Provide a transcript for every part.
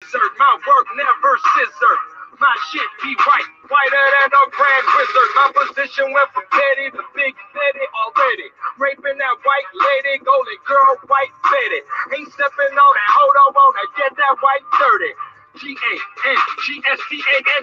My work never scissor. My shit be white, whiter than a grand wizard. My position went from petty to big petty already. Raping that white lady, golden girl, white fetty. Ain't stepping on that, hold on, wanna get that white dirty. G-A-N-G-S-T-A-N,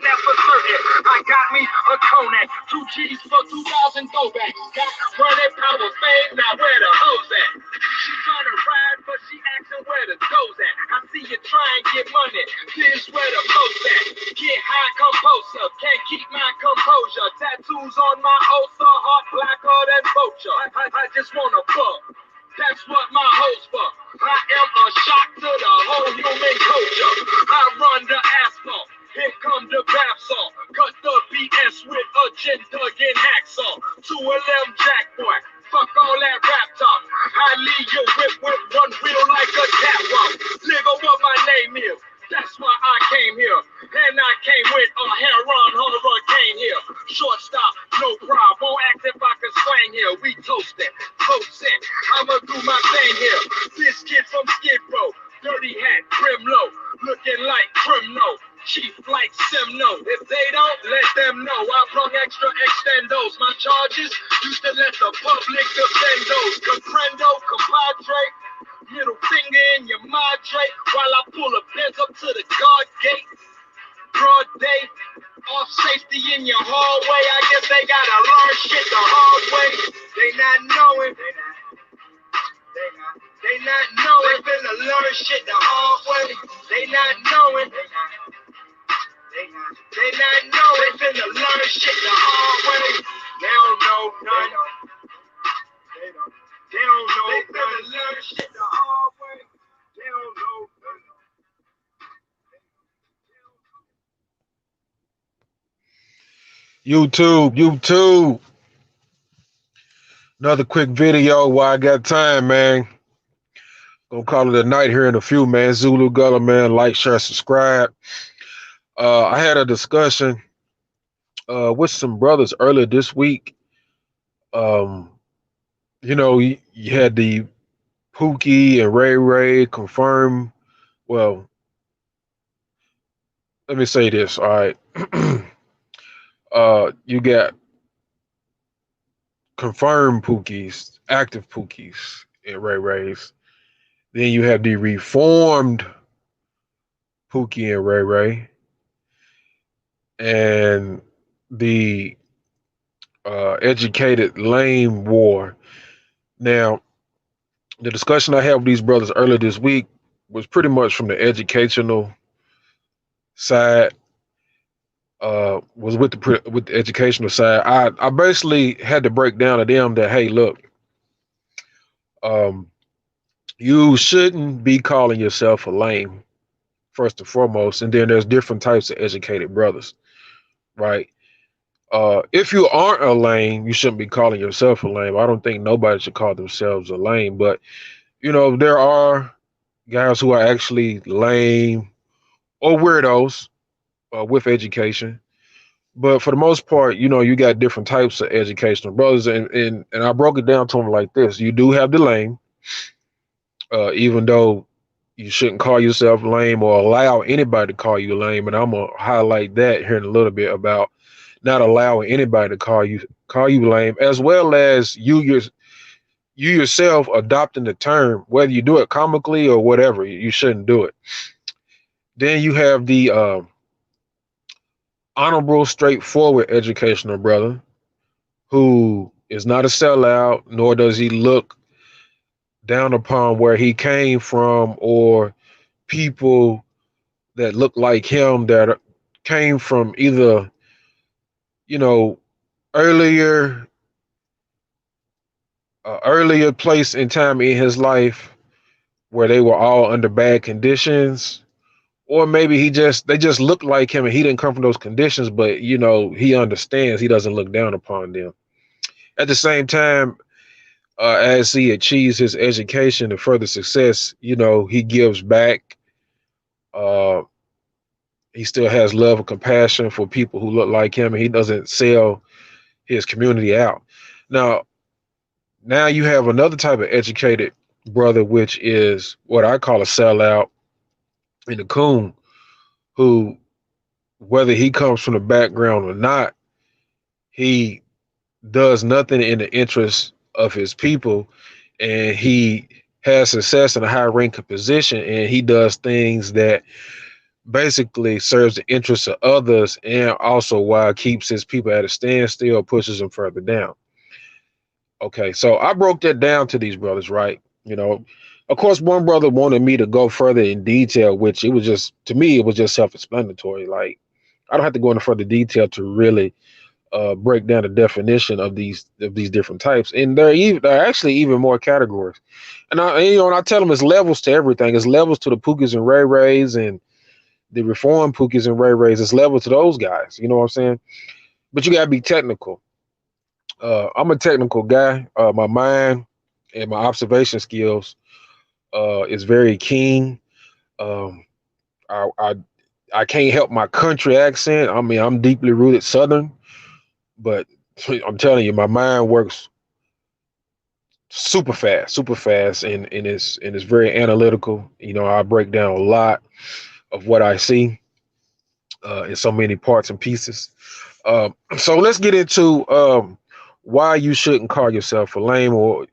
that's for certain. I got me a Kodak, 2 G's for 2,000 throwbacks. Got running power fame, now where the hoes at? She trying to ride, but she asking where the dough at. I see you try and get money, this where the most at. Get high composer, can't keep my composure. Tattoos on my ulcer, heart blacker than vulture. I just wanna fuck. That's what my hoes for. I am a shock to the whole human culture. I run the asphalt. Here come the bath salt. Cut the BS with agenda and hacksaw. 2LM Jack boy. Fuck all that rap talk. I leave your whip with one wheel like a catwalk. Nigga, what my name is. That's why I came here. And I came with a heron hurricane here. Shortstop, no problem. Won't act if I can swing here. We toasted, toasting. I'ma do my thing here. This kid from Skid Row. Dirty hat, grim low. Looking like criminal. Chief like Semno. If they don't, let them know. I brung extra extendos. My charges used to let the public defend those. Comprendo, compadre. Middle finger in your madre while I pull a Benz up to the guard gate. Broad day, off safety in your hallway. I guess they gotta learn shit the hard way. They not knowing. They not knowing. They finna learn shit the hard way. They not knowing. They not knowing. They finna learn shit the hard way. They don't know none. They don't know. They finna learn shit the hard way. They don't know none. YouTube. Another quick video while I got time, man. Gonna call it a night here in a few, man. Zulu Gullah, man. Like, share, subscribe. I had a discussion with some brothers earlier this week. You had the Pookie and Ray Ray confirm. Well, let me say this. All right. You got confirmed Pookies, active Pookies and Ray Rays. Then you have the reformed Pookie and Ray Ray. And the educated lame war. Now, the discussion I had with these brothers earlier this week was pretty much from the educational side. Was with the educational side. I basically had to break down to them that, hey, look, you shouldn't be calling yourself a lame, first and foremost, and then there's different types of educated brothers, right? If you aren't a lame, you shouldn't be calling yourself a lame. I don't think nobody should call themselves a lame, but there are guys who are actually lame or weirdos with education. But for the most part, you got different types of educational brothers, and I broke it down to them like this: you do have the lame, even though you shouldn't call yourself lame or allow anybody to call you lame. And I'm gonna highlight that here in a little bit about not allowing anybody to call you lame, as well as you yourself adopting the term, whether you do it comically or whatever. You shouldn't do it. Then you have the honorable, straightforward educational brother who is not a sellout, nor does he look down upon where he came from or people that look like him that came from either, earlier place in time in his life where they were all under bad conditions, or maybe they just look like him and he didn't come from those conditions, but he understands, he doesn't look down upon them. At the same time, as he achieves his education and further success, he gives back. He still has love and compassion for people who look like him, and he doesn't sell his community out. Now you have another type of educated brother, which is what I call a sellout and a coon. who, whether he comes from the background or not, he does nothing in the interest of his people, and he has success in a high ranking position, and he does things that basically serves the interests of others, and also while keeps his people at a standstill, pushes them further down. Okay, so I broke that down to these brothers, right? Of course, one brother wanted me to go further in detail, which it was just, to me, it was just self-explanatory. Like, I don't have to go into further detail to really break down the definition of these different types, and there are actually even more categories. And I tell them it's levels to everything. It's levels to the Pookies and Ray Rays and the reformed Pookies and Ray Rays. It's levels to those guys. You know what I'm saying? But you gotta be technical. I'm a technical guy. My mind and my observation skills is very keen. Um, I, I I can't help my country accent. I mean, I'm deeply rooted Southern, but I'm telling you, my mind works super fast, and it's very analytical. I break down a lot of what I see in so many parts and pieces. So let's get into why you shouldn't call yourself a lame, or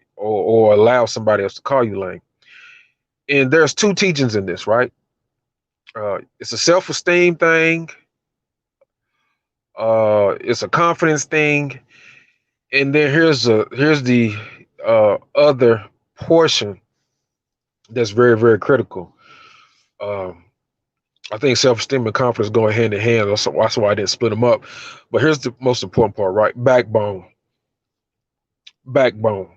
allow somebody else to call you lame. And there's two teachings in this, right? It's a self-esteem thing. It's a confidence thing, and then here's the other portion that's very, very critical. Um, I think self-esteem and confidence go hand in hand. That's why I didn't split them up. But here's the most important part, right? Backbone. Backbone.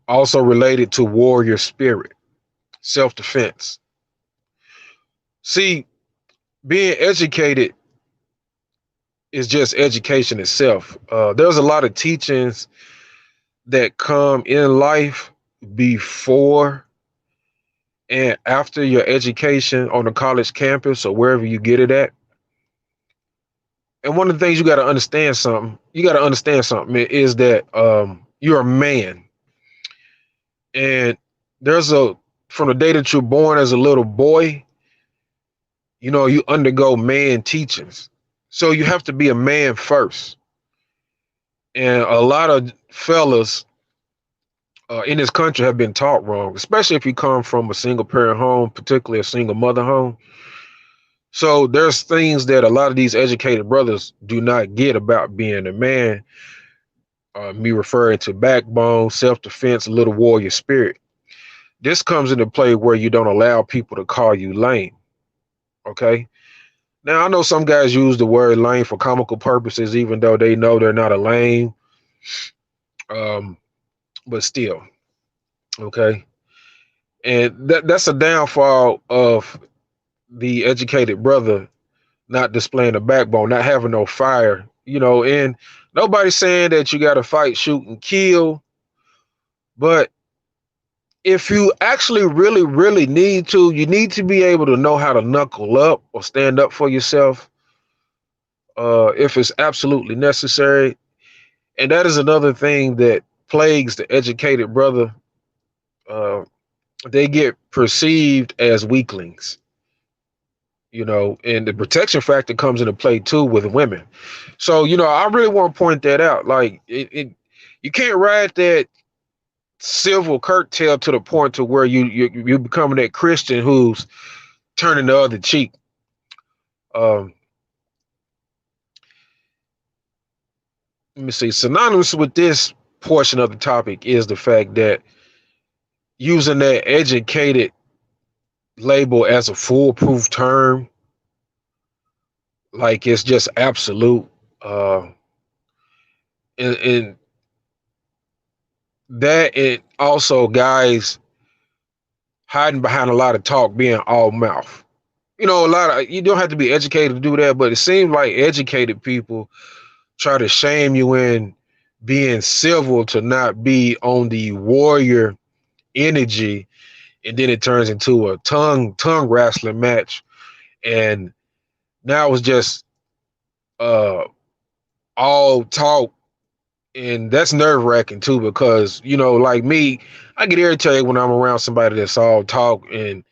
Also related to warrior spirit, self-defense. See, being educated is just education itself. There's a lot of teachings that come in life before and after your education on a college campus or wherever you get it at. And one of the things you got to understand something is that you're a man. And there's from the day that you're born as a little boy, you undergo man teachings. So you have to be a man first. And a lot of fellas in this country have been taught wrong, especially if you come from a single parent home, particularly a single mother home. So there's things that a lot of these educated brothers do not get about being a man. Me referring to backbone, self-defense, little warrior spirit. This comes into play where you don't allow people to call you lame. Okay. Now I know some guys use the word lame for comical purposes, even though they know they're not a lame. Um, but still, okay. And that's a downfall of the educated brother not displaying a backbone, not having no fire, and nobody's saying that you got to fight, shoot, and kill. But if you actually really, really need to, you need to be able to know how to knuckle up or stand up for yourself if it's absolutely necessary. And that is another thing that plagues the educated brother. Uh, they get perceived as weaklings, and the protection factor comes into play too with women. So, I really want to point that out. Like, you can't ride that civil curtail to the point to where you becoming that Christian who's turning the other cheek. Um, Let me see. Synonymous with this portion of the topic is the fact that using that educated label as a foolproof term, like it's just absolute. And that, it also guys hiding behind a lot of talk being all mouth. You don't have to be educated to do that, but it seems like educated people try to shame you in being civil to not be on the warrior energy, and then it turns into a tongue wrestling match, and now it's just all talk, and that's nerve wracking too, because like me, I get irritated when I'm around somebody that's all talk, and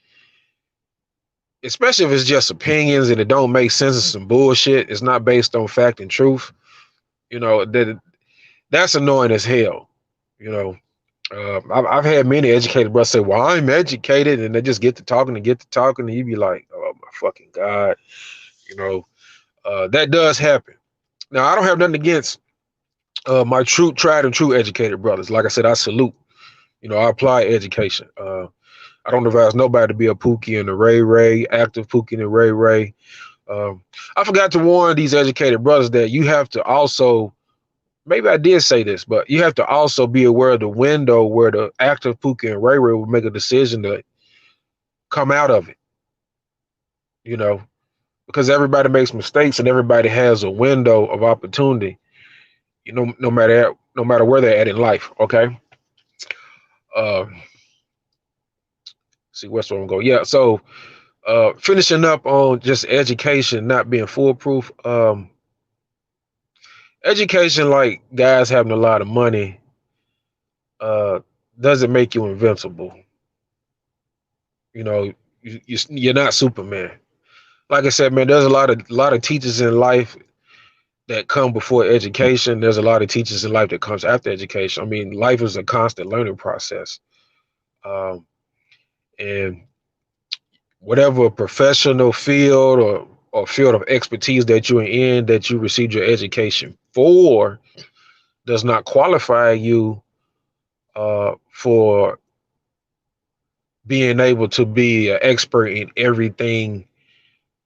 especially if it's just opinions and it don't make sense and some bullshit. It's not based on fact and truth. You know that's annoying as hell. You know, I've had many educated brothers say, "Well, I'm educated," and they just get to talking and get to talking, and you be like, "Oh my fucking god," you know. That does happen. Now, I don't have nothing against my true, tried and true educated brothers. Like I said, I salute. You know, I apply education. I don't advise nobody to be a Pookie and a Ray Ray, active Pookie and a Ray Ray. Um, I forgot to warn these educated brothers that you have to also, maybe I did say this, but you have to also be aware of the window where the active Pookie and Ray Ray will make a decision to come out of it, you know, because everybody makes mistakes and everybody has a window of opportunity, you know, no matter where they're at in life. Okay. Uh, see what's where I'm going. Yeah. So finishing up on just education not being foolproof. Education, like guys having a lot of money, uh, doesn't make you invincible. You know, you're not Superman. Like I said, man, there's a lot of teachers in life that come before education. There's a lot of teachers in life that comes after education. I mean, life is a constant learning process. Um, and whatever professional field or field of expertise that you're in, that you received your education for, does not qualify you for being able to be an expert in everything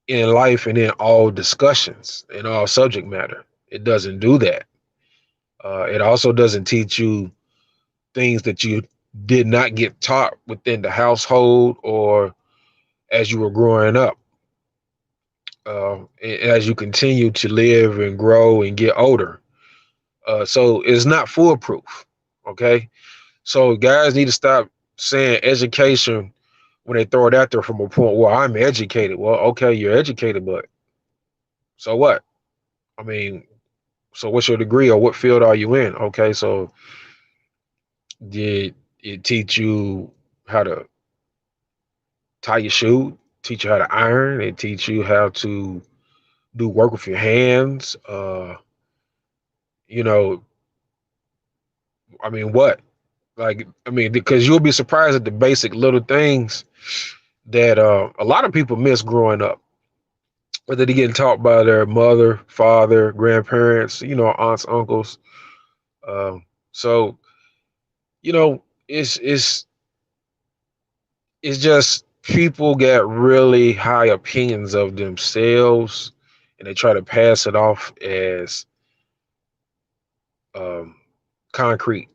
in life and in all discussions in all subject matter. It doesn't do that. It also doesn't teach you things that you did not get taught within the household or as you were growing up. As you continue to live and grow and get older. So it's not foolproof. Okay. So guys need to stop saying education when they throw it out there from a point where I'm educated. Well, okay, you're educated, but so what? I mean, so what's your degree or what field are you in? Okay, so did it teach you how to tie your shoe, teach you how to iron, it teach you how to do work with your hands? You know, I mean, what? Like, I mean, because you'll be surprised at the basic little things that a lot of people miss growing up, whether they're getting taught by their mother, father, grandparents, you know, aunts, uncles. So, you know, it's just people get really high opinions of themselves, and they try to pass it off as um, concrete.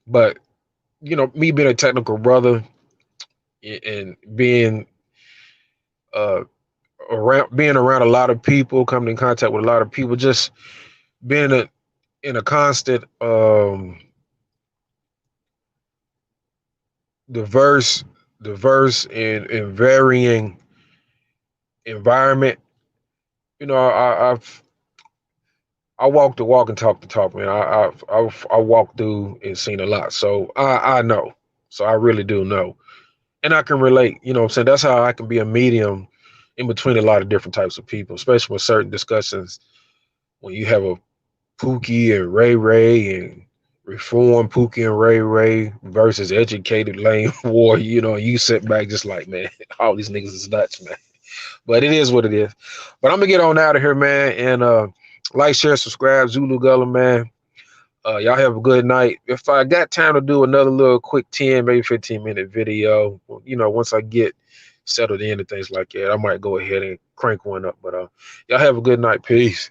But you know, me being a technical brother and uh, being around a lot of people, coming in contact with a lot of people, just being in a constant diverse and varying environment. You know, I walk the walk and talk the talk, man. I walked through and seen a lot, so I know. So I really do know, and I can relate. You know what I'm saying? That's how I can be a medium in between a lot of different types of people, especially with certain discussions. When you have a Pookie and Ray Ray and reform Pookie and Ray Ray versus educated lame war, you know, you sit back just like, man, all these niggas is nuts, man. But it is what it is. But I'm gonna get on out of here, man, and like, share, subscribe, Zulu Gullah, man. Y'all have a good night. If I got time to do another little quick 10, maybe 15-minute video, you know, once I get settled in and things like that, I might go ahead and crank one up. But y'all have a good night. Peace.